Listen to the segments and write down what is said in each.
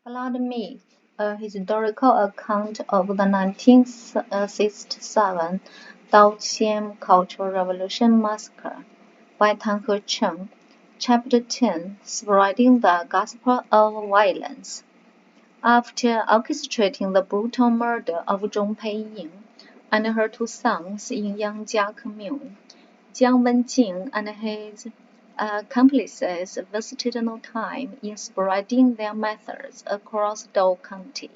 Blood Myth, a historical account of the 1967 Daoxian Cultural Revolution Massacre by Tan He Cheng. Chapter 10, Spreading the Gospel of Violence. After orchestrating the brutal murder of Zhong Peiying and her two sons in Yangjia Commune, Jiang Wenjing and his accomplices wasted no time in spreading their methods across Dou County.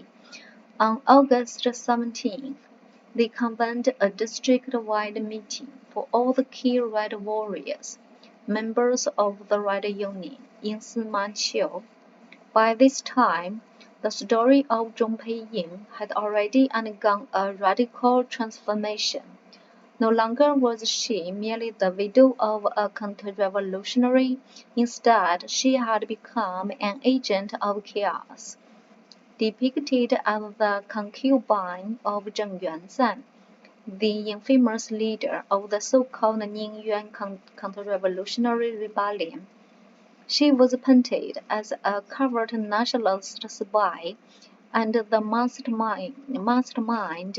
On August 17th, they convened a district-wide meeting for all the key Red warriors, members of the Red Union, in Simanqiu. By this time, the story of Zhong Peiying had already undergone a radical transformation. No longer was she merely the widow of a counter-revolutionary, instead she had become an agent of chaos. Depicted as the concubine of Zheng Yuanzan, the infamous leader of the so-called Ningyuan counter-revolutionary rebellion, she was painted as a covert nationalist spy and the mastermind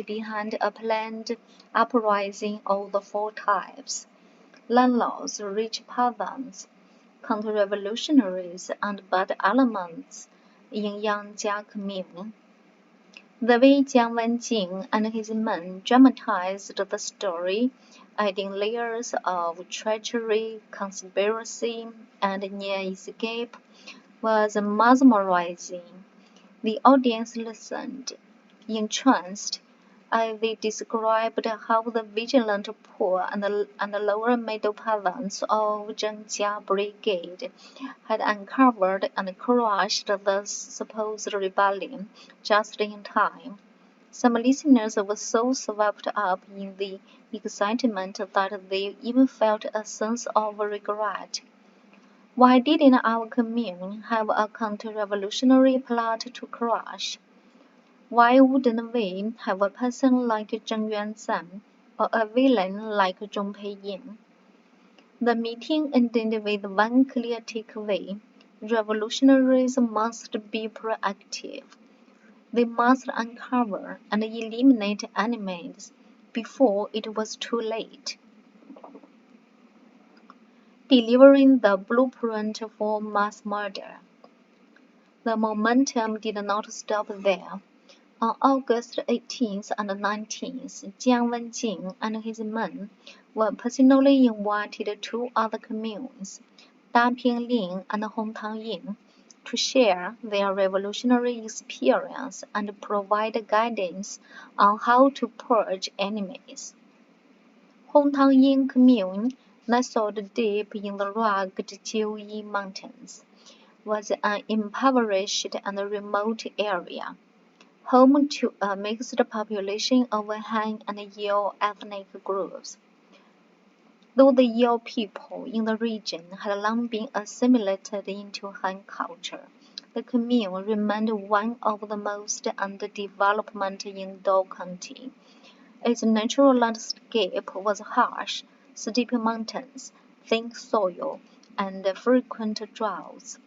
behind a planned uprising of the four types: landlords, rich peasants, counter-revolutionaries, and bad elements in Yangjia Commune. The way Jiang Wenjing and his men dramatized the story, adding layers of treachery, conspiracy, and near escape, was mesmerizing. The audience listened, entranced, as they described how the vigilant poor and the lower middle peasants of Zhengjia Brigade had uncovered and crushed the supposed rebellion just in time. Some listeners were so swept up in the excitement that they even felt a sense of regret. Why didn't our commune have a counter-revolutionary plot to crush? Why wouldn't we have a person like Zheng Yuanzan or a villain like Zhong Peiying? The meeting ended with one clear takeaway: revolutionaries must be proactive. They must uncover and eliminate enemies before it was too late. Delivering the blueprint for mass murder. The momentum did not stop there. On August 18th and 19th, Jiang Wenjing and his men were personally invited to other communes, Dapingling and Hongtangying, to share their revolutionary experience and provide guidance on how to purge enemies. Hongtangying Commune, nestled deep in the rugged Jiuyi Mountains, was an impoverished and remote area, home to a mixed population of Han and Yao ethnic groups. Though the Yao people in the region had long been assimilated into Han culture, the commune remained one of the most under development in Dou County. Its natural landscape was harsh: steep mountains, thin soil, and frequent droughts.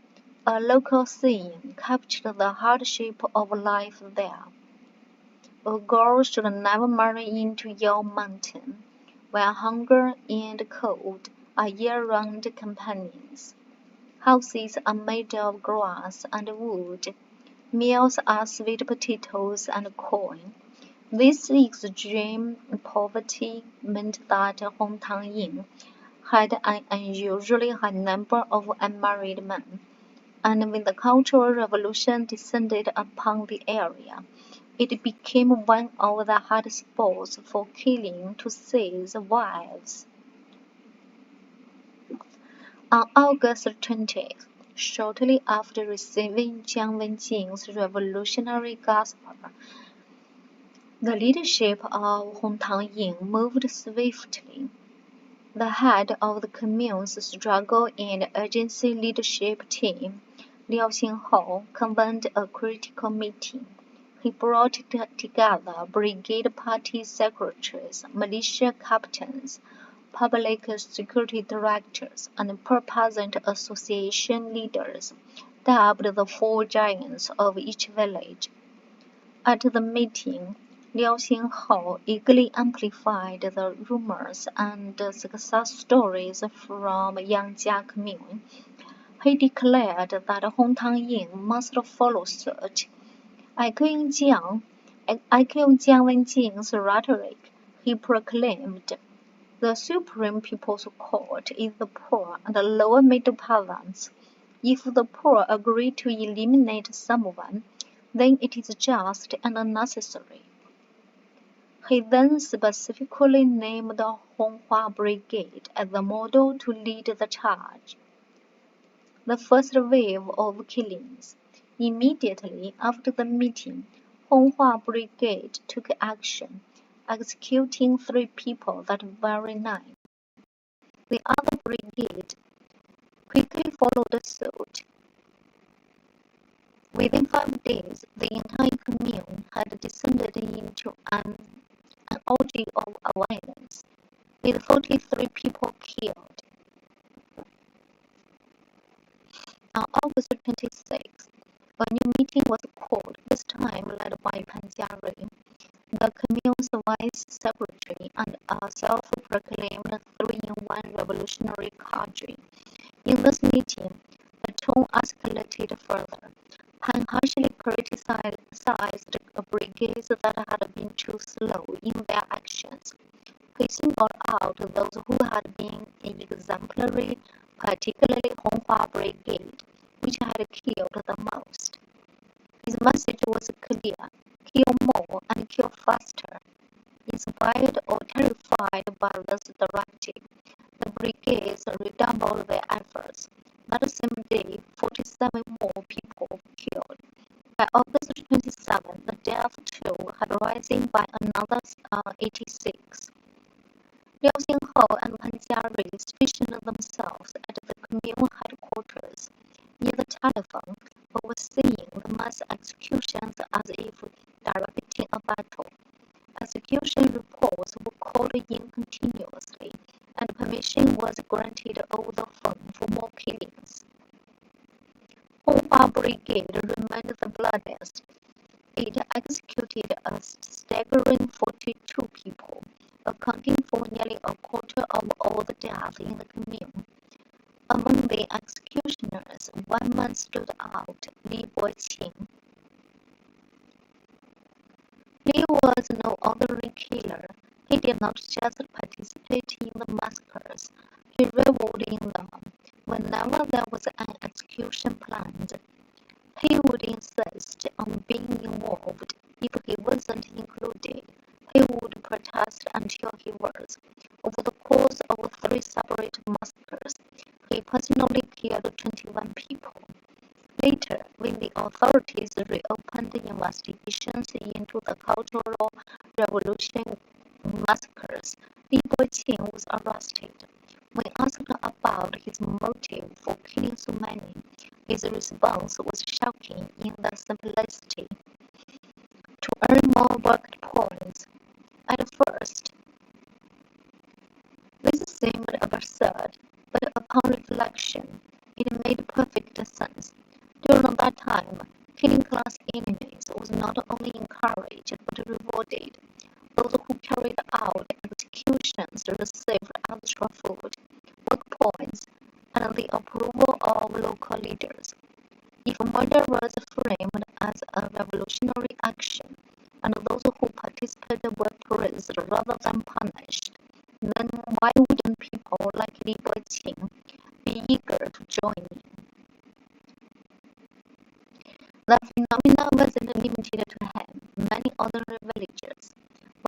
A local saying captured the hardship of life there: a girl should never marry into Yao Mountain, where hunger and cold are year-round companions. Houses are made of grass and wood. Meals are sweet potatoes and corn. This extreme poverty meant that Hongtangying had an unusually high number of unmarried men, and when the Cultural Revolution descended upon the area, it became one of the hotspots for killing to seize wives. On August 20th, shortly after receiving Jiang Wenjing's revolutionary gospel, the leadership of Hongtangying moved swiftly. The head of the commune's struggle and urgency leadership team, Liao convened a critical meeting. He brought together brigade party secretaries, militia captains, public security directors, and per-peasant association leaders dubbed the four giants of each village. At the meeting, Liao Xinhao eagerly amplified the rumors and success stories from Yangjia commune. He declared that Hongtang Yin must follow suit. Echoing Jiang Wenjing's rhetoric, he proclaimed, "The Supreme People's Court is the poor and the lower middle province. If the poor agree to eliminate someone, then it is just and necessary." He then specifically named the Honghua Brigade as the model to lead the charge. The first wave of killings. Immediately after the meeting, Honghua Brigade took action, executing 3 people that very night. The other brigade quickly followed suit. Within 5 days, the entire commune had descended into an orgy of violence, with 43 people killed. On August 26, a new meeting was called, this time led by Pan Jiarui, the commune's vice secretary and a self-proclaimed 3-in-1 revolutionary cadre. In this meeting, the tone escalated further. Pan harshly criticized brigades that had been too slow in their actions. He singled out those who had been exemplary, particularly Honghua Brigade, which had killed the most. His message was clear: kill more and kill faster. Inspired or terrified by this directive, the brigades redoubled their efforts. That same day, 47 more people were killed. By August 27, the death toll had risen by another 86. Liao Xinhao and Pan Jiarui stationed themselves at the commune headquarters, near the telephone, overseeing the mass executions as if directing a battle. Execution reports were called in continuously, and permission was granted over the phone for more killings. Honghua Brigade remained the bloodiest. It executed a staggering 42 people, accounting for nearly a quarter of all the deaths in the commune. Among the executioners, one man stood out, Li Boqing. Li was no ordinary killer. He did not just participate in the massacres, he reveled in them. Whenever there was an execution planned, he would insist on being involved. If he wasn't included, he would protest until he was. Over the course of 3 separate massacres, he personally killed 21 people. Later, when the authorities reopened investigations into the Cultural Revolution massacres, Li Boqing was arrested. When asked about his motive for killing so many, his response was shocking in the simplicity: to earn more bracket points. At first, this seemed absurd, but upon reflection, it made perfect sense. During that time, killing class enemies was not only encouraged but rewarded. Those who carried out executions received extra food, work points, and the approval of local leaders. If murder was framed as a revolutionary action, and those who participated were praised rather than punished, then why wouldn't people like Li Boqing be eager to join in? The phenomenon wasn't limited to him. Many ordinary villagers,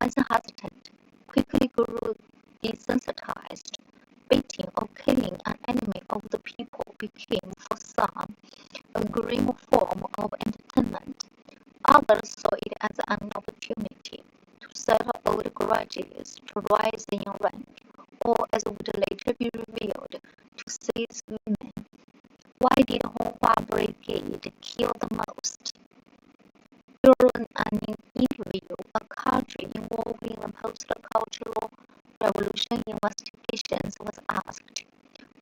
once hesitant, quickly grew desensitized. Beating or killing an enemy of the people became, for some, a grim form of entertainment. Others saw it as an opportunity to settle old grudges, to rise in rank, or, as would later be revealed, to seize women. Why did Honghua Brigade kill the most? During an interview, a cadre involved in the post-cultural revolution investigations was asked,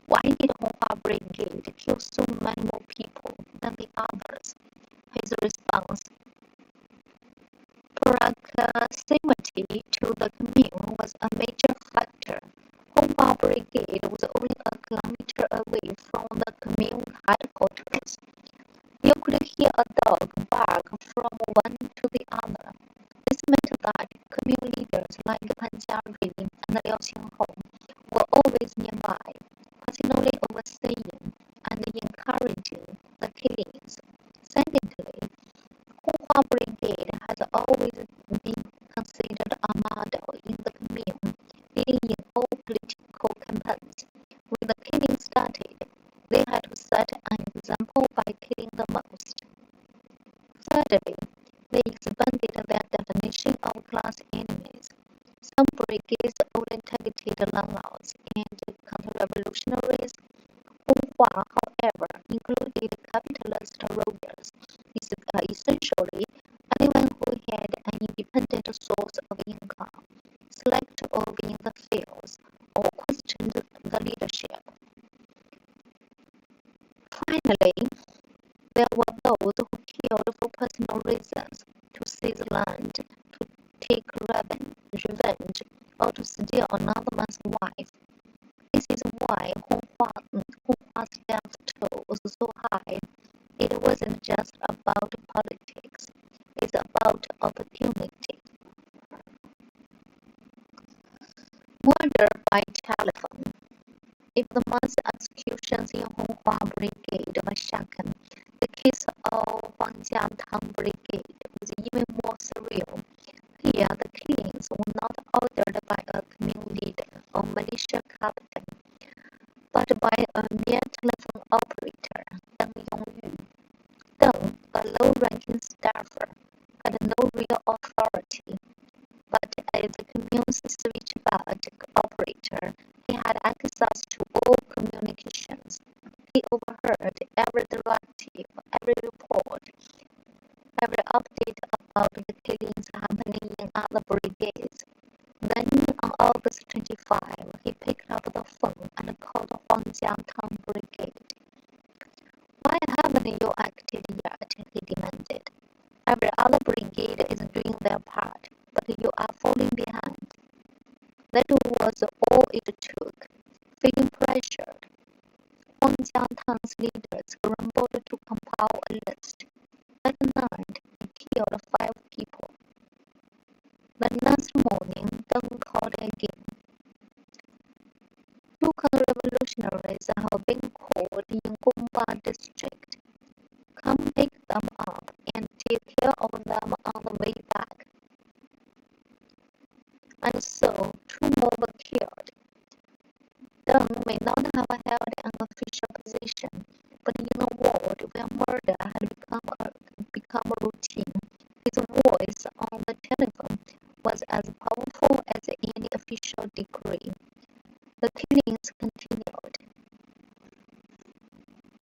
why did Honghua Brigade kill so many more people than the others. His response: proximity to the commune was a major factor. Honghua Brigade was only a kilometer away from the commune headquarters. You could hear a dog bark from one to the other. This meant that commune leaders like Pan Jiarui and Liao Qianhou were always nearby, personally overseeing and encouraging the killings. Secondly, Honghua Brigade has always been considered a model in the commune, leading in all political campaigns. When the killing started, they had to set an example by killing the most. Thirdly, they expanded their definition of class enemies. Some brigades only targeted landlords and counter-revolutionaries. Honghua, however, included capitalist rovers, essentially anyone who had an independent source of income, slept over in the fields, or questioned the leadership. Finally, there were those who killed for personal reasons, to seize land, to take revenge, or to steal another man's wife. This is why Honghua's death toll was so high. It wasn't just about politics, it's about opportunity. Murder by telephone. If the mass executions in Honghua Brigade were shocking, the case of Huangjiatang Brigade was even more surreal. Here, the killings were not ordered by a commune leader or militia captain, but by a mere telephone operator, Deng Yongyu. Deng, a low-ranking staffer, had no real authority, but as the commune's switchboard operator, he had access to all communications. He overheard every directive, every report, every update about the killings happening in other brigades. Then, on August 25, he picked up the phone and called Huangjiatang Brigade. Why haven't you acted yet? He demanded. Every other brigade is doing their part, but you are falling behind. That was all it took. Feeling pressured, Huangjiatang's leaders scrambled to compile a list. That night, he killed 5 people. The next morning, Deng called again. 2 counter-revolutionaries have been caught in Gongba district. Come pick them up and take care of them on the way back. And so, 2 more were killed. Deng may not have held an official position, but in a world where murder had become routine, his voice on the telephone was as powerful as any official decree. The killing